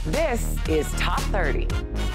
This is Top 30.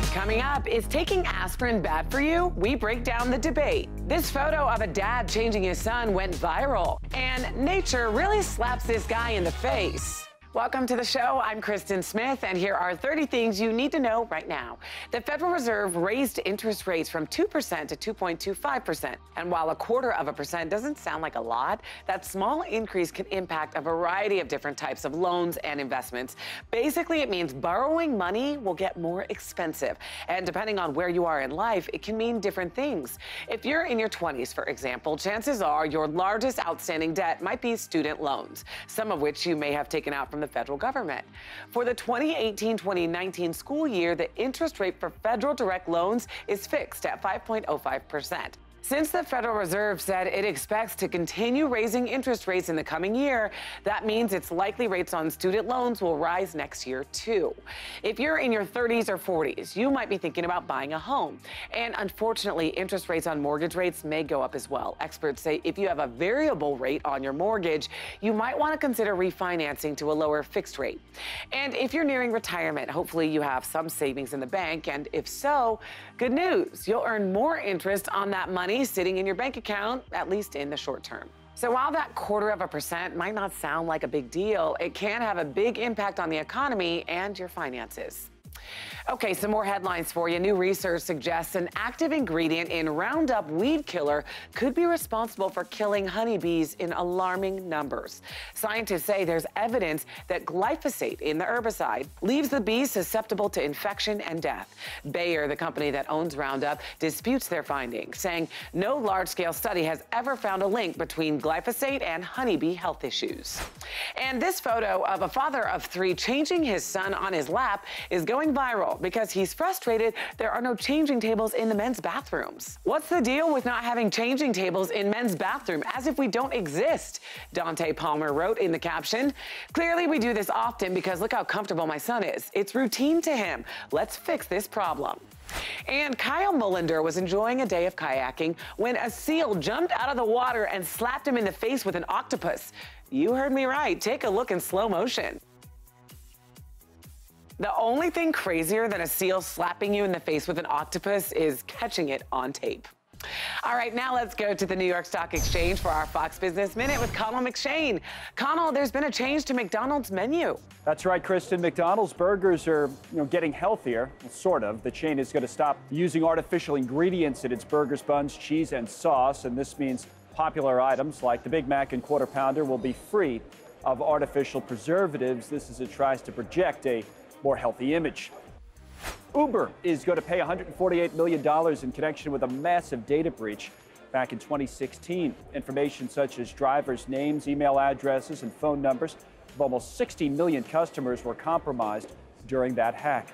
Coming up, is taking aspirin bad for you? We break down the debate. This photo of a dad changing his son went viral, and nature really slaps this guy in the face. Welcome to the show. I'm Kristen Smith, and here are 30 things you need to know right now. The Federal Reserve raised interest rates from 2% to 2.25%. And while 0.25% doesn't sound like a lot, that small increase can impact a variety of different types of loans and investments. Basically, it means borrowing money will get more expensive. And depending on where you are in life, it can mean different things. If you're in your 20s, for example, chances are your largest outstanding debt might be student loans, some of which you may have taken out from the federal government. For the 2018-2019 school year, the interest rate for federal direct loans is fixed at 5.05%. Since the Federal Reserve said it expects to continue raising interest rates in the coming year, that means it's likely rates on student loans will rise next year, too. If you're in your 30s or 40s, you might be thinking about buying a home. And unfortunately, interest rates on mortgage rates may go up as well. Experts say if you have a variable rate on your mortgage, you might want to consider refinancing to a lower fixed rate. And if you're nearing retirement, hopefully you have some savings in the bank. And if so, good news, you'll earn more interest on that money sitting in your bank account, at least in the short term. So while that 0.25% might not sound like a big deal, it can have a big impact on the economy and your finances. Okay, some more headlines for you. New research suggests an active ingredient in Roundup weed killer could be responsible for killing honeybees in alarming numbers. Scientists say there's evidence that glyphosate in the herbicide leaves the bees susceptible to infection and death. Bayer, the company that owns Roundup, disputes their findings, saying no large-scale study has ever found a link between glyphosate and honeybee health issues. And this photo of a father of 3 changing his son on his lap is going viral because he's frustrated there are no changing tables in the men's bathrooms. What's the deal with not having changing tables in men's bathroom, as if we don't exist? Dante Palmer wrote in the caption. Clearly we do this often because look how comfortable my son is. It's routine to him. Let's fix this problem. And Kyle Mullender was enjoying a day of kayaking when a seal jumped out of the water and slapped him in the face with an octopus. You heard me right. Take a look in slow motion. The only thing crazier than a seal slapping you in the face with an octopus is catching it on tape. All right, now let's go to the New York Stock Exchange for our Fox Business Minute with Connell McShane. Connell, there's been a change to McDonald's menu. That's right, Kristen. McDonald's burgers are, getting healthier, sort of. The chain is going to stop using artificial ingredients in its burgers, buns, cheese, and sauce, and this means popular items like the Big Mac and Quarter Pounder will be free of artificial preservatives. This as it tries to project a more healthy image. Uber is going to pay $148 million in connection with a massive data breach back in 2016. Information such as drivers' names, email addresses, and phone numbers of almost 60 million customers were compromised during that hack.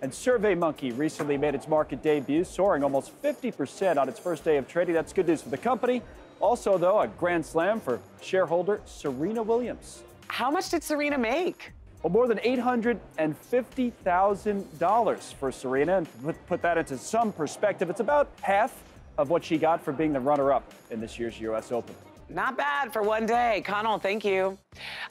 And SurveyMonkey recently made its market debut, soaring almost 50% on its first day of trading. That's good news for the company. Also, though, a grand slam for shareholder Serena Williams. How much did Serena make? Well, more than $850,000 for Serena. And put that into some perspective, it's about half of what she got for being the runner-up in this year's U.S. Open. Not bad for one day. Connell, thank you.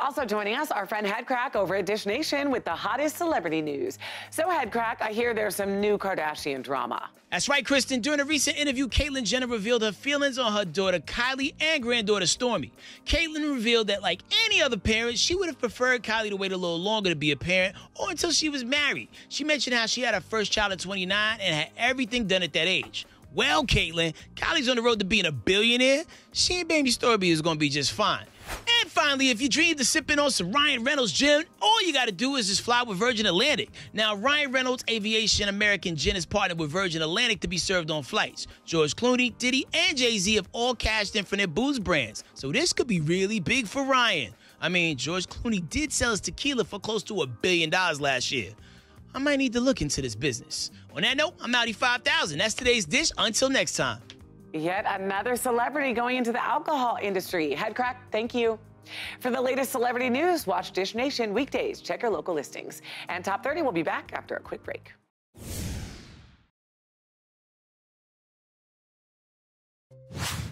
Also joining us, our friend Headcrack over at Dish Nation with the hottest celebrity news. So, Headcrack, I hear there's some new Kardashian drama. That's right, Kristen. During a recent interview, Caitlyn Jenner revealed her feelings on her daughter Kylie and granddaughter Stormi. Caitlyn revealed that, like any other parent, she would have preferred Kylie to wait a little longer to be a parent or until she was married. She mentioned how she had her first child at 29 and had everything done at that age. Well, Caitlyn, Kylie's on the road to being a billionaire. She and baby Stormi is going to be just fine. And finally, if you dreamed of sipping on some Ryan Reynolds gin, all you got to do is just fly with Virgin Atlantic. Now, Ryan Reynolds Aviation American Gin is partnered with Virgin Atlantic to be served on flights. George Clooney, Diddy, and Jay-Z have all cashed in for their booze brands. So this could be really big for Ryan. I mean, George Clooney did sell his tequila for close to $1 billion last year. I might need to look into this business. On that note, I'm Audi 5000. That's today's dish. Until next time. Yet another celebrity going into the alcohol industry. Headcrack, thank you. For the latest celebrity news, watch Dish Nation weekdays. Check your local listings. And Top 30 will be back after a quick break.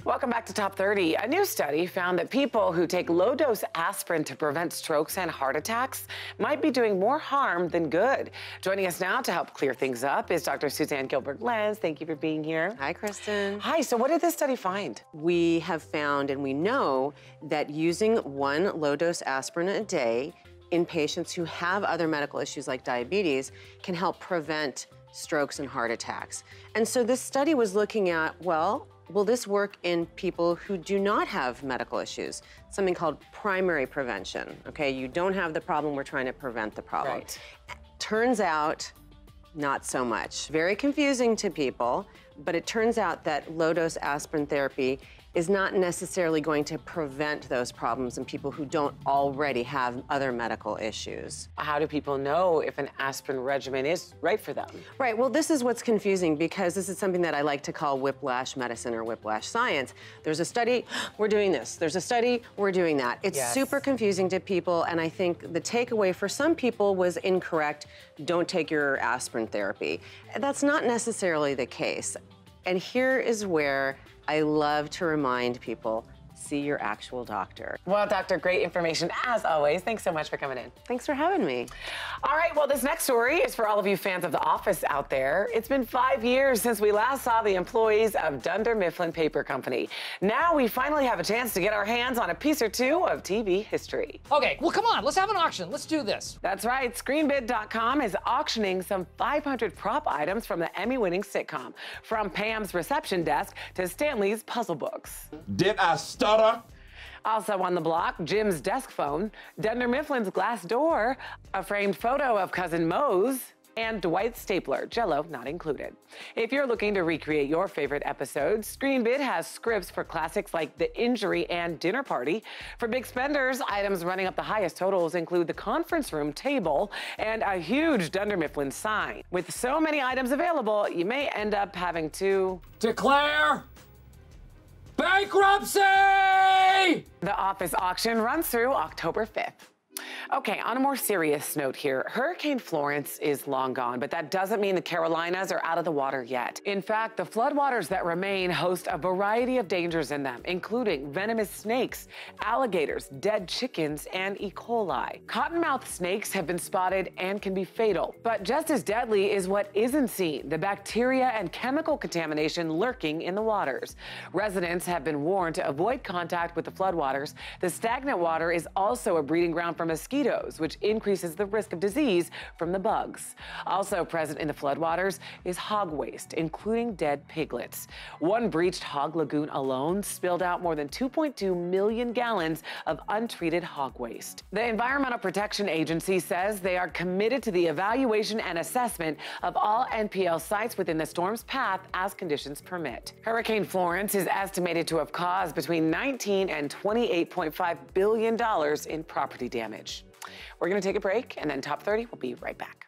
Welcome back to Top 30. A new study found that people who take low-dose aspirin to prevent strokes and heart attacks might be doing more harm than good. Joining us now to help clear things up is Dr. Suzanne Gilbert-Lenz. Thank you for being here. Hi, Kristen. Hi, so what did this study find? We have found and we know that using one low-dose aspirin a day in patients who have other medical issues like diabetes can help prevent strokes and heart attacks. And so this study was looking at, well, will this work in people who do not have medical issues? Something called primary prevention, okay? You don't have the problem, we're trying to prevent the problem. Right. Turns out, not so much. Very confusing to people, but it turns out that low-dose aspirin therapy is not necessarily going to prevent those problems in people who don't already have other medical issues. How do people know if an aspirin regimen is right for them? Right, well, this is what's confusing because this is something that I like to call whiplash medicine or whiplash science. There's a study, we're doing this. There's a study, we're doing that. It's super confusing to people, and I think the takeaway for some people was incorrect. Don't take your aspirin therapy. That's not necessarily the case. And here is where I love to remind people, see your actual doctor. Well, doctor, great information as always. Thanks so much for coming in. Thanks for having me. All right, well, this next story is for all of you fans of The Office out there. It's been 5 years since we last saw the employees of Dunder Mifflin Paper Company. Now we finally have a chance to get our hands on a piece or two of TV history. Okay, well, come on, let's have an auction. Let's do this. That's right. ScreenBid.com is auctioning some 500 prop items from the Emmy-winning sitcom, from Pam's reception desk to Stanley's puzzle books. Did I stutter? Also on the block, Jim's desk phone, Dunder Mifflin's glass door, a framed photo of Cousin Mose, and Dwight's stapler, Jell-O not included. If you're looking to recreate your favorite episodes, ScreenBid has scripts for classics like The Injury and Dinner Party. For big spenders, items running up the highest totals include the conference room table and a huge Dunder Mifflin sign. With so many items available, you may end up having to Declare bankruptcy! The Office auction runs through October 5th. Okay, on a more serious note here, Hurricane Florence is long gone, but that doesn't mean the Carolinas are out of the water yet. In fact, the floodwaters that remain host a variety of dangers in them, including venomous snakes, alligators, dead chickens, and E. coli. Cottonmouth snakes have been spotted and can be fatal, but just as deadly is what isn't seen, the bacteria and chemical contamination lurking in the waters. Residents have been warned to avoid contact with the floodwaters. The stagnant water is also a breeding ground for mosquitoes, which increases the risk of disease from the bugs. Also present in the floodwaters is hog waste, including dead piglets. One breached hog lagoon alone spilled out more than 2.2 million gallons of untreated hog waste. The Environmental Protection Agency says they are committed to the evaluation and assessment of all NPL sites within the storm's path as conditions permit. Hurricane Florence is estimated to have caused between $19 and $28.5 billion in property damage. We're going to take a break, and then Top 30 will be right back.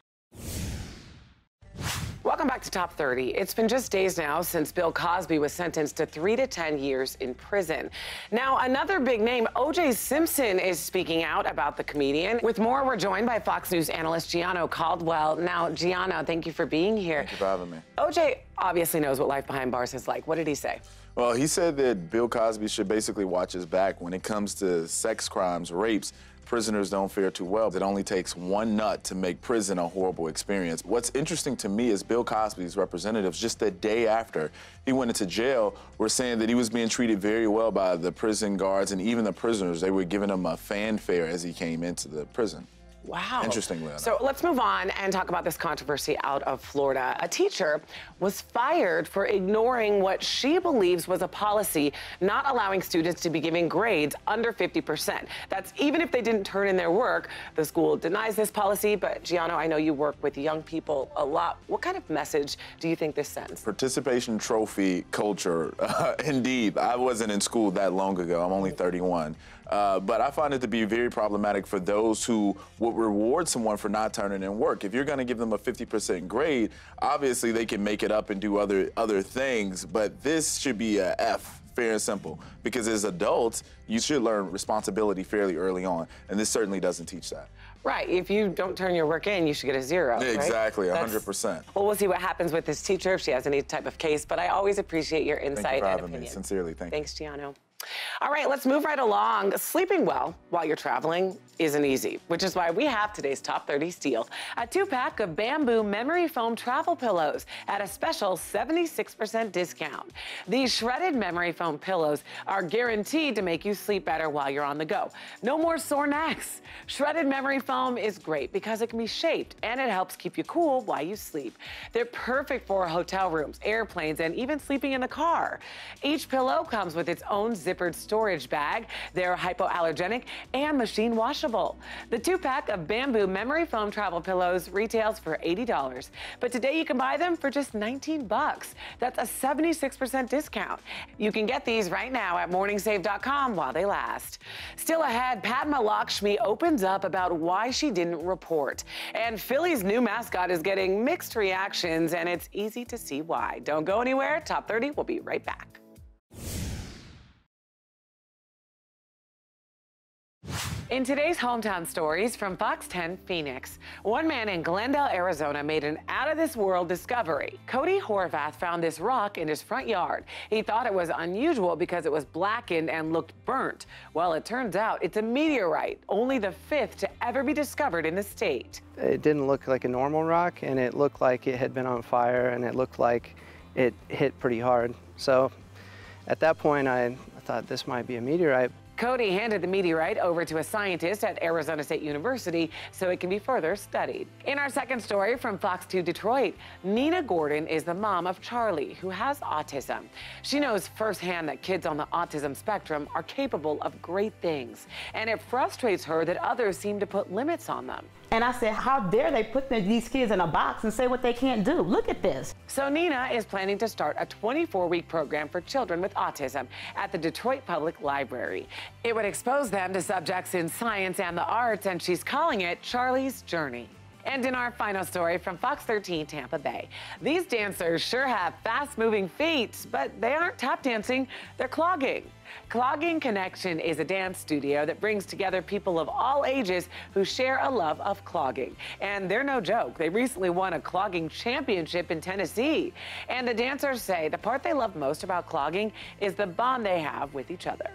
Welcome back to Top 30. It's been just days now since Bill Cosby was sentenced to 3 to 10 years in prison. Now, another big name, O.J. Simpson, is speaking out about the comedian. With more, we're joined by Fox News analyst Gianno Caldwell. Now, Gianno, thank you for being here. Thank you for having me. O.J. obviously knows what life behind bars is like. What did he say? Well, he said that Bill Cosby should basically watch his back when it comes to sex crimes, rapes. Prisoners don't fare too well. It only takes one nut to make prison a horrible experience. What's interesting to me is Bill Cosby's representatives, just the day after he went into jail, were saying that he was being treated very well by the prison guards and even the prisoners. They were giving him a fanfare as he came into the prison. Wow. Interestingly enough. So let's move on and talk about this controversy out of Florida. A teacher was fired for ignoring what she believes was a policy not allowing students to be giving grades under 50%. That's even if they didn't turn in their work. The school denies this policy, but Gianno, I know you work with young people a lot. What kind of message do you think this sends? Participation trophy culture, indeed. I wasn't in school that long ago. I'm only 31. But I find it to be very problematic for those who would reward someone for not turning in work. If you're going to give them a 50% grade, obviously they can make it up and do other things, but this should be a F, fair and simple, because as adults, you should learn responsibility fairly early on, and this certainly doesn't teach that. Right. If you don't turn your work in, you should get a 0. Yeah, exactly, right? 100%. Well, we'll see what happens with this teacher if she has any type of case, but I always appreciate your insight Thank you for and having opinion. me. Sincerely, thank you. Thanks, Giano. All right, let's move right along. Sleeping well while you're traveling isn't easy, which is why we have today's Top 30 steal. A 2-pack of bamboo memory foam travel pillows at a special 76% discount. These shredded memory foam pillows are guaranteed to make you sleep better while you're on the go. No more sore necks. Shredded memory foam is great because it can be shaped and it helps keep you cool while you sleep. They're perfect for hotel rooms, airplanes, and even sleeping in the car. Each pillow comes with its own zippered storage bag. They're hypoallergenic and machine washable. The 2-pack of bamboo memory foam travel pillows retails for $80, but today you can buy them for just $19. That's a 76% discount. You can get these right now at morningsave.com while they last. Still ahead, Padma Lakshmi opens up about why she didn't report. And Philly's new mascot is getting mixed reactions, and it's easy to see why. Don't go anywhere. Top 30 will be right back. In today's Hometown Stories from Fox 10 Phoenix, one man in Glendale, Arizona made an out-of-this-world discovery. Cody Horvath found this rock in his front yard. He thought it was unusual because it was blackened and looked burnt. Well, it turns out it's a meteorite, only the 5th to ever be discovered in the state. It didn't look like a normal rock, and it looked like it had been on fire, and it looked like it hit pretty hard. So at that point, I thought this might be a meteorite. Cody handed the meteorite over to a scientist at Arizona State University so it can be further studied. In our second story from Fox 2 Detroit, Nina Gordon is the mom of Charlie, who has autism. She knows firsthand that kids on the autism spectrum are capable of great things, and it frustrates her that others seem to put limits on them. And I said, how dare they put these kids in a box and say what they can't do? Look at this. So Nina is planning to start a 24-week program for children with autism at the Detroit Public Library. It would expose them to subjects in science and the arts, and she's calling it Charlie's Journey. And in our final story from Fox 13 Tampa Bay, these dancers sure have fast-moving feet, but they aren't tap dancing, they're clogging. Clogging Connection is a dance studio that brings together people of all ages who share a love of clogging. And they're no joke. They recently won a clogging championship in Tennessee. And the dancers say the part they love most about clogging is the bond they have with each other.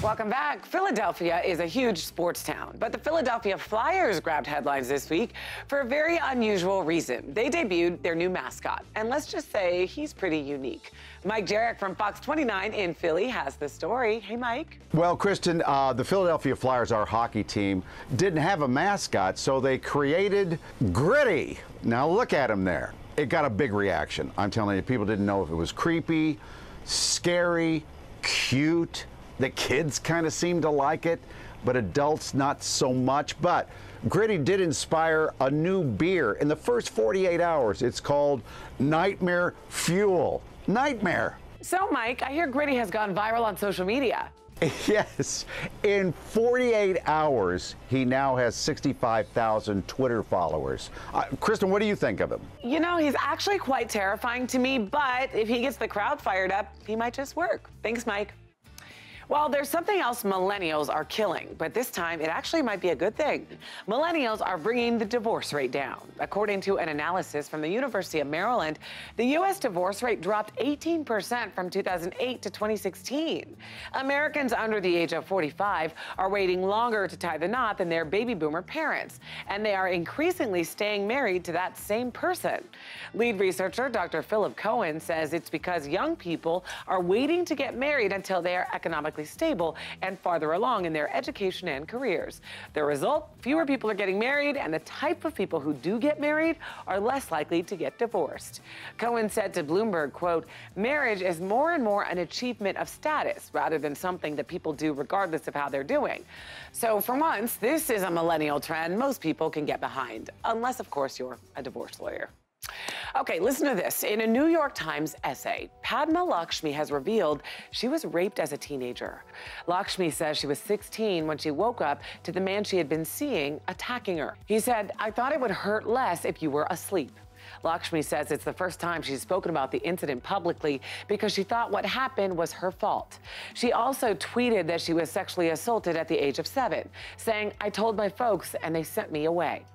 Welcome back. Philadelphia is a huge sports town, but the Philadelphia Flyers grabbed headlines this week for a very unusual reason. They debuted their new mascot, and let's just say he's pretty unique. Mike Jarek from Fox 29 in Philly has the story. Hey, Mike. Well, Kristen, the Philadelphia Flyers, our hockey team, didn't have a mascot, so they created Gritty. Now look at him there. It got a big reaction. I'm telling you, people didn't know if it was creepy, scary, cute. The kids kind of seemed to like it, but adults not so much. But Gritty did inspire a new beer. In the first 48 hours, it's called Nightmare Fuel. Nightmare. So, Mike, I hear Gritty has gone viral on social media. Yes. In 48 hours, he now has 65,000 Twitter followers. Kristen, what do you think of him? You know, he's actually quite terrifying to me, but if he gets the crowd fired up, he might just work. Thanks, Mike. Well, there's something else millennials are killing, but this time it actually might be a good thing. Millennials are bringing the divorce rate down. According to an analysis from the University of Maryland, the U.S. divorce rate dropped 18% from 2008 to 2016. Americans under the age of 45 are waiting longer to tie the knot than their baby boomer parents, and they are increasingly staying married to that same person. Lead researcher Dr. Philip Cohen says it's because young people are waiting to get married until they are economically stable and farther along in their education and careers. The result, fewer people are getting married, and the type of people who do get married are less likely to get divorced. Cohen said to Bloomberg, quote, "Marriage is more and more an achievement of status rather than something that people do regardless of how they're doing. So for once, this is a millennial trend most people can get behind, unless, of course, you're a divorce lawyer." Okay, listen to this. In a New York Times essay, Padma Lakshmi has revealed she was raped as a teenager. Lakshmi says she was 16 when she woke up to the man she had been seeing attacking her. He said, "I thought it would hurt less if you were asleep." Lakshmi says it's the first time she's spoken about the incident publicly because she thought what happened was her fault. She also tweeted that she was sexually assaulted at the age of 7, saying, "I told my folks and they sent me away."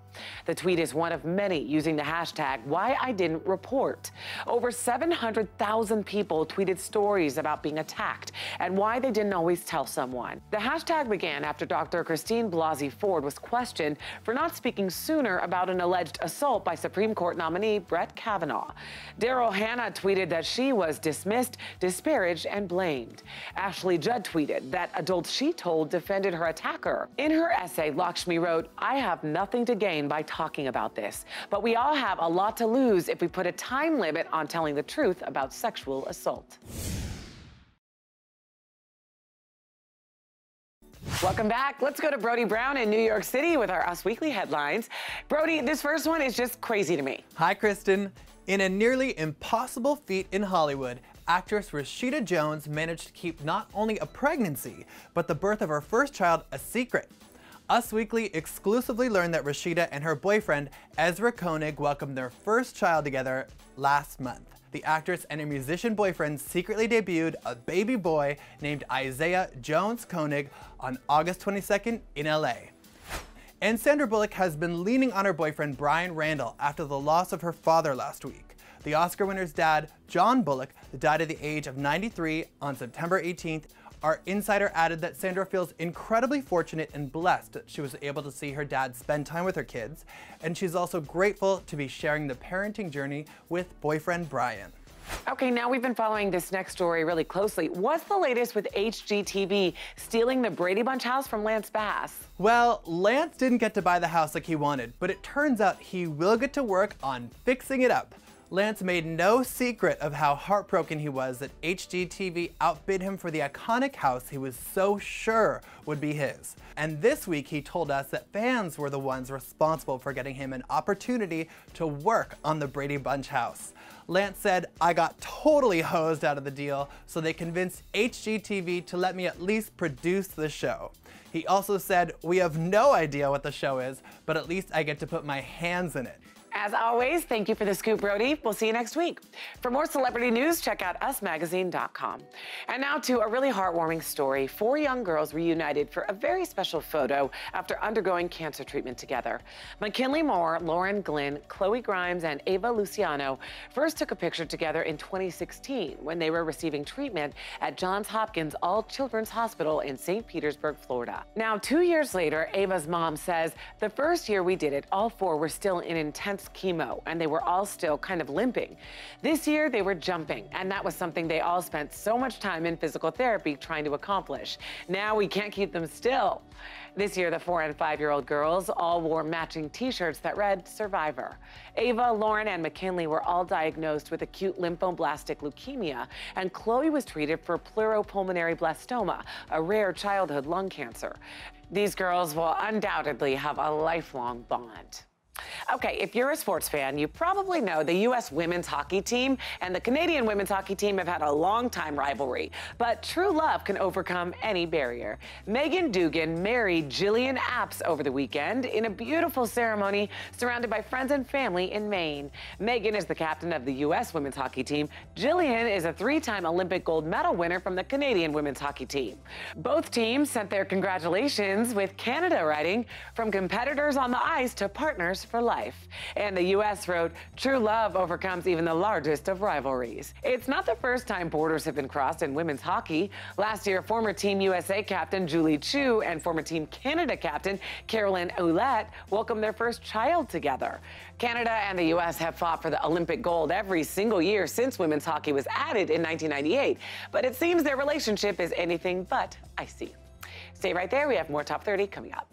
The tweet is one of many using the hashtag #WhyIDidn'tReport. Over 700,000 people tweeted stories about being attacked and why they didn't always tell someone. The hashtag began after Dr. Christine Blasey Ford was questioned for not speaking sooner about an alleged assault by Supreme Court nominee Brett Kavanaugh. Daryl Hannah tweeted that she was dismissed, disparaged, and blamed. Ashley Judd tweeted that adults she told defended her attacker. In her essay, Lakshmi wrote, "I have nothing to gain by talking about this, but we all have a lot to lose if we put a time limit on telling the truth about sexual assault." Welcome back. Let's go to Brody Brown in New York City with our Us Weekly headlines. Brody, this first one is just crazy to me. Hi, Kristen. In a nearly impossible feat in Hollywood, actress Rashida Jones managed to keep not only a pregnancy, but the birth of her first child a secret. Us Weekly exclusively learned that Rashida and her boyfriend, Ezra Koenig, welcomed their first child together last month. The actress and her musician boyfriend secretly debuted a baby boy named Isaiah Jones Koenig on August 22nd in LA. And Sandra Bullock has been leaning on her boyfriend Brian Randall after the loss of her father last week. The Oscar winner's dad, John Bullock, died at the age of 93 on September 18th. Our insider added that Sandra feels incredibly fortunate and blessed that she was able to see her dad spend time with her kids, and she's also grateful to be sharing the parenting journey with boyfriend Brian. Okay, now we've been following this next story really closely. What's the latest with HGTV stealing the Brady Bunch house from Lance Bass? Well, Lance didn't get to buy the house like he wanted, but it turns out he will get to work on fixing it up. Lance made no secret of how heartbroken he was that HGTV outbid him for the iconic house he was so sure would be his. And this week he told us that fans were the ones responsible for getting him an opportunity to work on the Brady Bunch house. Lance said, "I got totally hosed out of the deal, so they convinced HGTV to let me at least produce the show." He also said, "We have no idea what the show is, but at least I get to put my hands in it." As always, thank you for the scoop, Brody. We'll see you next week. For more celebrity news, check out usmagazine.com. And now to a really heartwarming story. 4 young girls reunited for a very special photo after undergoing cancer treatment together. McKinley Moore, Lauren Glynn, Chloe Grimes, and Ava Luciano first took a picture together in 2016 when they were receiving treatment at Johns Hopkins All Children's Hospital in St. Petersburg, Florida. Now, 2 years later, Ava's mom says, "The first year we did it, all 4 were still in intense chemo, and they were all still kind of limping. This year, they were jumping, and that was something they all spent so much time in physical therapy trying to accomplish. Now we can't keep them still." This year, the 4- and 5-year-old girls all wore matching t-shirts that read "Survivor." Ava, Lauren, and McKinley were all diagnosed with acute lymphoblastic leukemia, and Chloe was treated for pleuropulmonary blastoma, a rare childhood lung cancer. These girls will undoubtedly have a lifelong bond. Okay, if you're a sports fan, you probably know the U.S. women's hockey team and the Canadian women's hockey team have had a long-time rivalry, but true love can overcome any barrier. Megan Dugan married Jillian Apps over the weekend in a beautiful ceremony surrounded by friends and family in Maine. Megan is the captain of the U.S. women's hockey team. Jillian is a 3-time Olympic gold medal winner from the Canadian women's hockey team. Both teams sent their congratulations, with Canada writing, "From competitors on the ice to partners for life." And the U.S. wrote, "True love overcomes even the largest of rivalries." It's not the first time borders have been crossed in women's hockey. Last year, former Team USA captain Julie Chu and former Team Canada captain Caroline Ouellette welcomed their first child together. Canada and the U.S. have fought for the Olympic gold every single year since women's hockey was added in 1998, but it seems their relationship is anything but icy. Stay right there. We have more Top 30 coming up.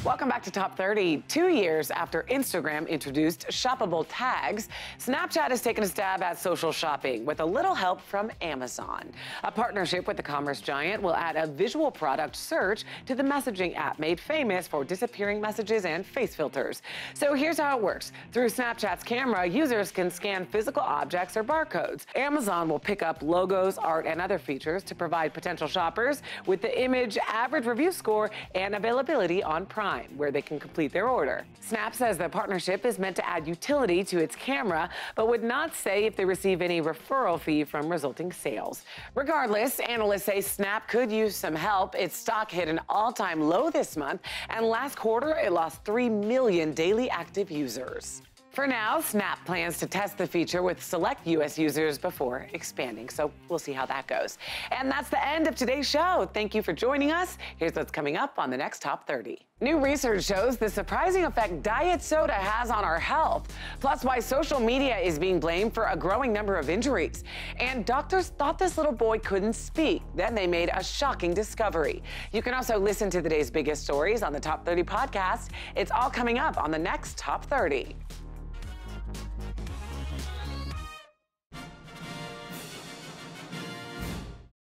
Welcome back to Top 30. 2 years after Instagram introduced shoppable tags, Snapchat has taken a stab at social shopping with a little help from Amazon. A partnership with the commerce giant will add a visual product search to the messaging app made famous for disappearing messages and face filters. So here's how it works. Through Snapchat's camera, users can scan physical objects or barcodes. Amazon will pick up logos, art, and other features to provide potential shoppers with the image, average review score, and availability on Prime. time, where they can complete their order. Snap says the partnership is meant to add utility to its camera, but would not say if they receive any referral fee from resulting sales. Regardless, analysts say Snap could use some help. Its stock hit an all-time low this month, and last quarter it lost 3 million daily active users. For now, Snap plans to test the feature with select U.S. users before expanding, so we'll see how that goes. And that's the end of today's show. Thank you for joining us. Here's what's coming up on the next Top 30. New research shows the surprising effect diet soda has on our health, plus why social media is being blamed for a growing number of injuries. And doctors thought this little boy couldn't speak. Then they made a shocking discovery. You can also listen to the day's biggest stories on the Top 30 podcast. It's all coming up on the next Top 30.